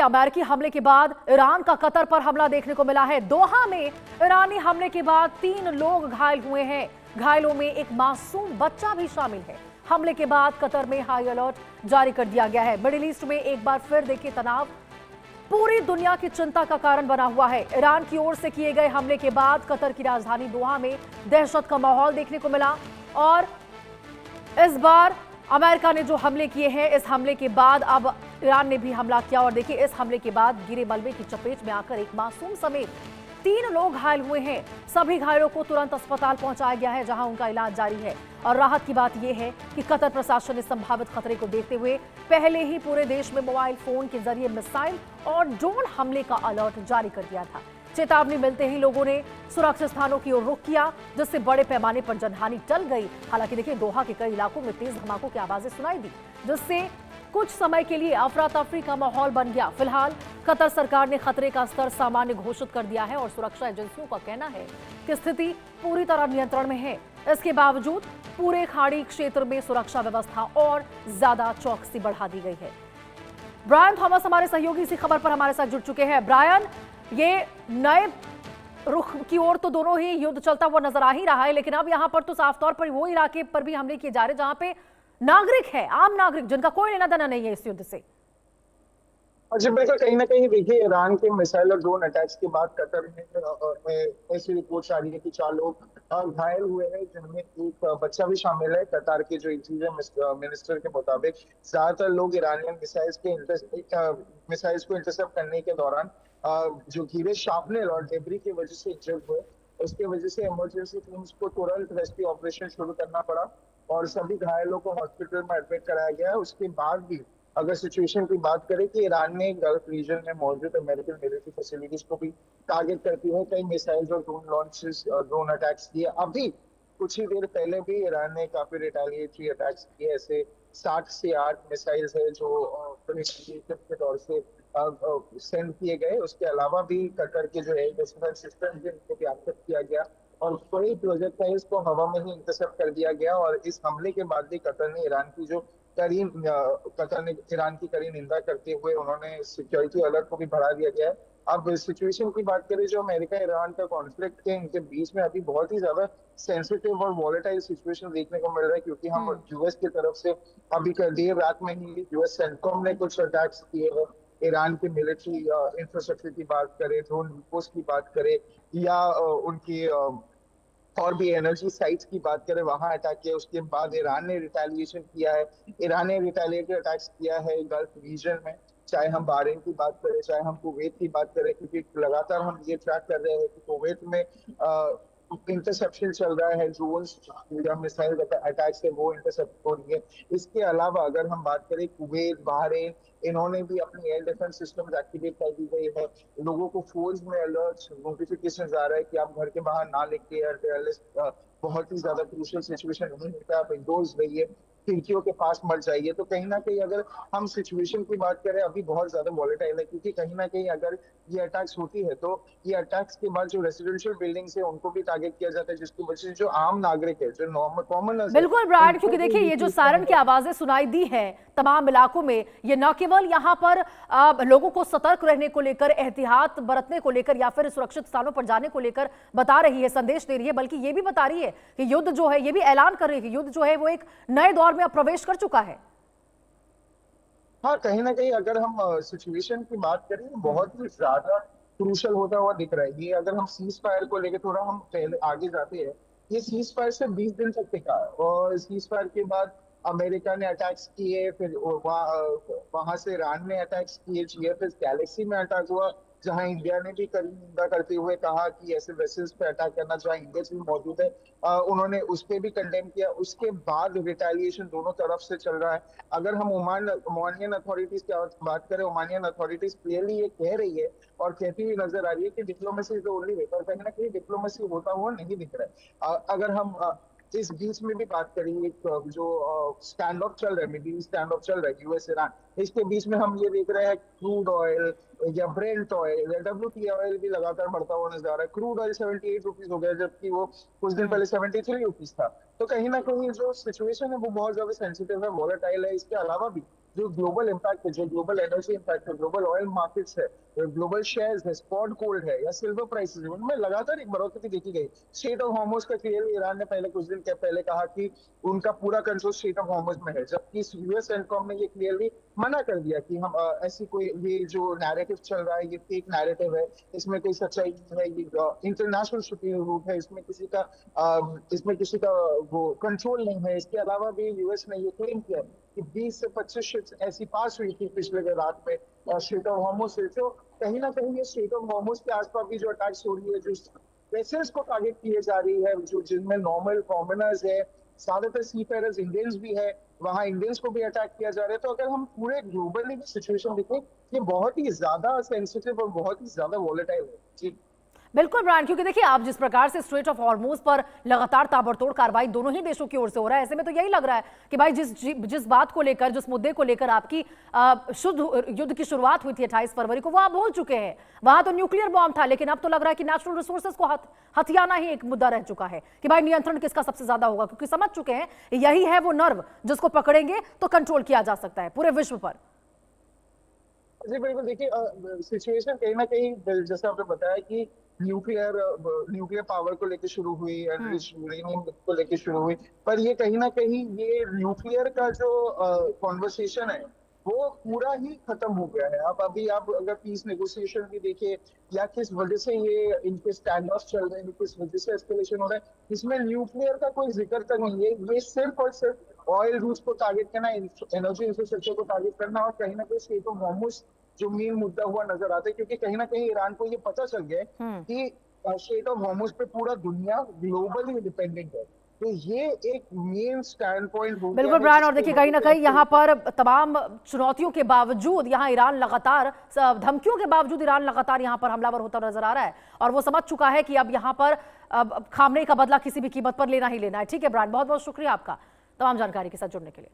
अमेरिकी हमले के बाद ईरान का कतर पर हमला देखने को मिला है। दोहा में ईरानी हमले के बाद 3 लोग घायल हुए हैं। घायलों में एक मासूम बच्चा भी शामिल है। हमले के बाद कतर में हाई अलर्ट जारी कर दिया गया है। मिडिल ईस्ट में एक बार फिर देखिए तनाव पूरी दुनिया की चिंता का कारण बना हुआ है। ईरान की ओर से किए गए हमले के बाद कतर की राजधानी दोहा में दहशत का माहौल देखने को मिला और इस बार अमेरिका ने जो हमले किए हैं, इस हमले के बाद अब ईरान ने भी हमला किया और देखिए इस हमले के बाद गिरे मलबे की चपेट में आकर एक मासूम समेत 3 लोग घायल हुए हैं। सभी घायलों को तुरंत अस्पताल पहुंचाया गया है, जहां उनका इलाज जारी है। और राहत की बात यह है कि कतर प्रशासन ने संभावित खतरे को देखते हुए पहले ही पूरे देश में मोबाइल फोन के जरिए मिसाइल और ड्रोन हमले का अलर्ट जारी कर दिया था। चेतावनी मिलते ही लोगों ने सुरक्षित स्थानों की ओर रुख किया, जिससे बड़े पैमाने पर जनहानि टल गई। हालांकि देखिए दोहा के कई इलाकों में तेज धमाकों की आवाजें सुनाई दी, जिससे कुछ समय के लिए अफरा तफरी का माहौल बन गया। फिलहाल कतर सरकार ने खतरे का स्तर सामान्य घोषित कर दिया है और सुरक्षा एजेंसियों का कहना है कि स्थिति पूरी तरह नियंत्रण में है। इसके बावजूद पूरे खाड़ी क्षेत्र में सुरक्षा व्यवस्था और ज्यादा चौकसी बढ़ा दी गई है। ब्रायन थॉमस हमारे सहयोगी इसी खबर पर हमारे साथ जुड़ चुके हैं। ब्रायन, ये नए रुख की ओर तो दोनों ही युद्ध चलता हुआ नजर आ ही रहा है, लेकिन अब यहां पर तो साफ तौर पर वो इलाके पर भी हमले किए जा रहे हैं जहां पे नागरिक है, आम नागरिक, जिनका कोई लेना देना नहीं है इस युद्ध से। अच्छा, बिल्कुल। कहीं ना कहीं देखिए, ईरान के मिसाइल और ड्रोन अटैक्स के बाद कतर में ऐसी रिपोर्ट आ रही है कि 4 लोग घायल हुए हैं, जिनमें एक बच्चा भी शामिल है। कतार के जो इंटीरियर मिनिस्टर के मुताबिक ज्यादातर लोग ईरानियन मिसाइल्स को इंटरसेप्ट करने के दौरान जो गिरे शार्पनेल और डेब्री की वजह से इंजर्ड हुए। उसके वजह से इमरजेंसी टीम्स को तुरंत रेस्क्यू ऑपरेशन शुरू करना पड़ा और सभी घायलों को हॉस्पिटल में एडमिट कराया गया है। उसके बाद भी अगर सिचुएशन की बात करें कि ईरान ने गल्फ रीजन में मौजूद अमेरिकन मिलिट्री फैसिलिटीज को भी टारगेट करती है कई मिसाइल्स और ड्रोन अटैक्स किए। अभी कुछ ही देर पहले भी ईरान ने काफी रिटेलिएटरी अटैक्स किए। ऐसे 60 से 8 मिसाइल्स है जो के तौर से सेंड किए गए। उसके अलावा भी कतर के जो एयर डिफेंस सिस्टम जिनको भी एक्टिव किया गया और कई प्रोजेक्टाइल्स को हवा में ही इंटरसेप्ट कर दिया गया। और इस हमले के बाद भी कतर ने ईरान की कड़ी निंदा करते हुए उन्होंने सिक्योरिटी अलर्ट को भी बढ़ा दिया गया है। अब सिचुएशन की बात करें, जो अमेरिका ईरान का कॉन्फ्लिक्ट है, इनके बीच में अभी बहुत ही ज्यादा सेंसिटिव और वॉलेटाइल सिचुएशन देखने को मिल रहा है, क्योंकि हम यूएस की तरफ से अभी कल देर रात में ही यूएस सेंटकॉम ने कुछ अटैक्स किए हैं। ईरान की मिलिट्री इंफ्रास्ट्रक्चर की बात करें, ड्रोन डिपोज की बात करें, या उनकी और भी एनर्जी साइट्स की बात करें, वहां अटैक किया। उसके बाद ईरान ने रिटेलिएशन किया है। ईरान ने रिटेलिएटरी अटैक्स किया है गल्फ रीजन में, चाहे हम बहरीन की बात करें, चाहे हम कुवैत की बात करें, क्योंकि लगातार हम ये ट्रैक कर रहे हैं कि कुवैत में इंटरसेप्शन चल रहा है, ड्रोन्स या मिसाइल अटैक्स है वो इंटरसेप्ट हो रही है। इसके अलावा अगर हम बात करें कुवैत, बहरीन, इन्होंने भी अपनी एयर डिफेंस सिस्टम एक्टिवेट कर दी गई है। लोगों को फोन्स में अलर्ट नोटिफिकेशन आ रहा है कि आप घर के बाहर ना निकलिए, बहुत ही ज्यादा क्रूशियल सिचुएशन नहीं होता, आप इंडोर्स रहिए, खिड़कियों के पास मत जाइए। तो कहीं ना कहीं अगर हम सिचुएशन की बात करें, अभी बहुत ज्यादा वॉलेटाइल है, क्योंकि कहीं ना कहीं अगर ये अटैक्स होती है तो ये अटैक्स के बाद जो रेसिडेंशियल बिल्डिंग्स है उनको भी टारगेट किया जाता है, जिसकी वजह से जो आम नागरिक है, जो नॉर्मल कॉमनर्स है, बिल्कुल ब्रायन, उनको क्योंकि भी देखिए ये जो चीज का सायरन की आवाजें सुनाई दी है तमाम इलाकों में, ये न केवल यहाँ पर लोगों को सतर्क रहने को लेकर, एहतियात बरतने को लेकर या फिर सुरक्षित स्थानों पर जाने को लेकर बता रही है, संदेश दे रही है, बल्कि ये भी बता रही है कि युद्ध जो है, ये भी ऐलान कर रही है कि युद्ध जो है वो एक नए दौर में अब प्रवेश कर चुका है। हाँ, कहीं ना कहीं अगर हम सिचुएशन की बात करें, बहुत ही ज्यादा क्रूशल होता हुआ दिख रहा है। ये अगर हम सीज फायर को लेकर थोड़ा हम पहले आगे जाते हैं, ये सीज फायर से 20 दिन तक टिका है और सीज फायर के बाद अमेरिका ने अटैक्स किए, फिर वहां से ईरान ने अटैक्स किए, जीएफएस गैलेक्सी में अटैक हुआ, जहां इंडिया ने भी कड़ी निंदा करते हुए कहा कि ऐसे वेसल्स पे अटैक करना, जहां इंडिया भी मौजूद है, उन्होंने उस पर भी कंडेम किया। उसके बाद रिटेलिएशन दोनों तरफ से चल रहा है। अगर हम ओमानियन अथॉरिटीज की बात करें, ओमानियन अथॉरिटीज क्लियरली ये कह रही है और कहती हुई नजर आ रही है कि diplomacy is the only way, पर कहीं ना कहीं डिप्लोमेसी होता हुआ नहीं दिख रहा है। अगर हम इस बीच में भी बात करें, एक जो स्टैंड ऑफ चल रहा है, मिडिल स्टैंड ऑफ चल रहा है यूएस ईरान, इसके बीच में हम ये देख रहे हैं क्रूड ऑयल या ब्रेंट ऑयल या डब्ल्यूटीआई ऑयल भी लगातार बढ़ता हुआ नजर आ रहा है। क्रूड ऑयल 78 रुपीज हो गया, जबकि वो कुछ दिन पहले 73 रुपीज था। तो कहीं ना कहीं जो सिचुएशन है वो बहुत ज्यादा सेंसिटिव है, वॉलेटाइल है। इसके अलावा भी जो ग्लोबल इम्पैक्ट है, जो ग्लोबल एनर्जी इम्पैक्ट है, ग्लोबल ऑयल मार्केट्स है, ग्लोबल शेयर्स है, स्पॉट गोल्ड है या सिल्वर प्राइसेस है, उनमें लगातार एक बढ़ोतरी देखी गई। स्टेट ऑफ हॉर्मुज का क्लियरली ईरान ने पहले कुछ दिन पहले कहा कि उनका पूरा कंट्रोल स्टेट ऑफ हॉर्मुज में है, जबकि यूएस सेंट्रॉम ने ये क्लियरली मना कर दिया कि हम ऐसी कोई ये जो नैरेटिव चल रहा है ये फेक नैरेटिव है, इसमें कोई सच्चाई नहीं है, ये इंटरनेशनल शिपिंग रूट है, इसमें किसी का वो कंट्रोल नहीं है। इसके अलावा भी यूएस ने ये क्लेम किया कि 20 से 25 शिप्स ऐसी पास हुई थी पिछले रात में स्ट्रेट ऑफ हॉर्मुज से। तो कहीं ना कहीं ये स्ट्रेट ऑफ हॉर्मुज के आसपास भी जो अटैक्स हो रही है, जो वेसल्स को टारगेट किए जा रही है, जो जिनमें नॉर्मल कॉमनर्स है, ज्यादातर सीफेयरर्स इंडियंस भी है, वहां इंडियंस को भी अटैक किया जा रहा है। तो अगर हम पूरे ग्लोबली सिचुएशन देखें, ये बहुत ही ज्यादा सेंसिटिव और बहुत ही ज्यादा वॉलेटाइल है जी। बिल्कुल ब्रायन, क्योंकि देखिए आप जिस प्रकार से स्ट्रेट ऑफ हॉर्मुज पर लगातार ताबड़तोड़ कार्रवाई दोनों ही देशों की ओर से हो रहा है, ऐसे में तो यही लग रहा है कि भाई जिस बात को लेकर, जिस मुद्दे को लेकर आपकी शुद्ध युद्ध की शुरुआत हुई थी 28 फरवरी को, वो आप भूल चुके हैं। वहां तो न्यूक्लियर बॉम्ब था, लेकिन अब तो लग रहा है कि नेचुरल रिसोर्सेज को हथियाना ही एक मुद्दा रह चुका है कि भाई नियंत्रण किसका सबसे ज्यादा होगा, क्योंकि समझ चुके हैं यही है वो नर्व जिसको पकड़ेंगे तो कंट्रोल किया जा सकता है पूरे विश्व पर। जी बिल्कुल, देखिए सिचुएशन कहीं ना कहीं जैसे आपने बताया कि न्यूक्लियर पावर को लेकर शुरू हुई, एनरिच्ड यूरेनियम को लेकर शुरू हुई, पर ये कहीं ना कहीं ये न्यूक्लियर का जो कॉन्वर्सेशन है वो पूरा ही खत्म हो गया है। आप अगर पीस नेगोशिएशन भी देखिए या किस वजह से ये इनके स्टैंड ऑफ चल रहे हैं, किस वजह से एस्केलेशन हो रहा है, इसमें न्यूक्लियर का कोई जिक्र तक नहीं है। ये सिर्फ और सिर्फ ऑयल रूट्स को टारगेट करना, एनर्जी इंफ्रास्ट्रक्चर को टारगेट करना, और कहीं ना कहीं स्टेट ऑफ हॉर्मुज जो मेन मुद्दा हुआ नजर आता है, क्योंकि कहीं ना कहीं ईरान को ये पता चल गया कि स्टेट ऑफ हॉर्मुज पे पूरा दुनिया ग्लोबली डिपेंडेंट है। तो ये एक मेन स्टैंड पॉइंट हो गया बिल्कुल है ब्रायन, और जिसके देखिए कहीं ना वजह से कहीं यहाँ पर तमाम चुनौतियों के बावजूद यहाँ ईरान लगातार, धमकियों के बावजूद ईरान लगातार यहाँ पर हमलावर होता नजर आ रहा है, और वो समझ चुका है कि अब यहाँ पर खामने का बदला किसी भी कीमत पर लेना ही लेना है। ठीक है ब्रायन, बहुत बहुत शुक्रिया आपका तमाम जानकारी के साथ जुड़ने के लिए।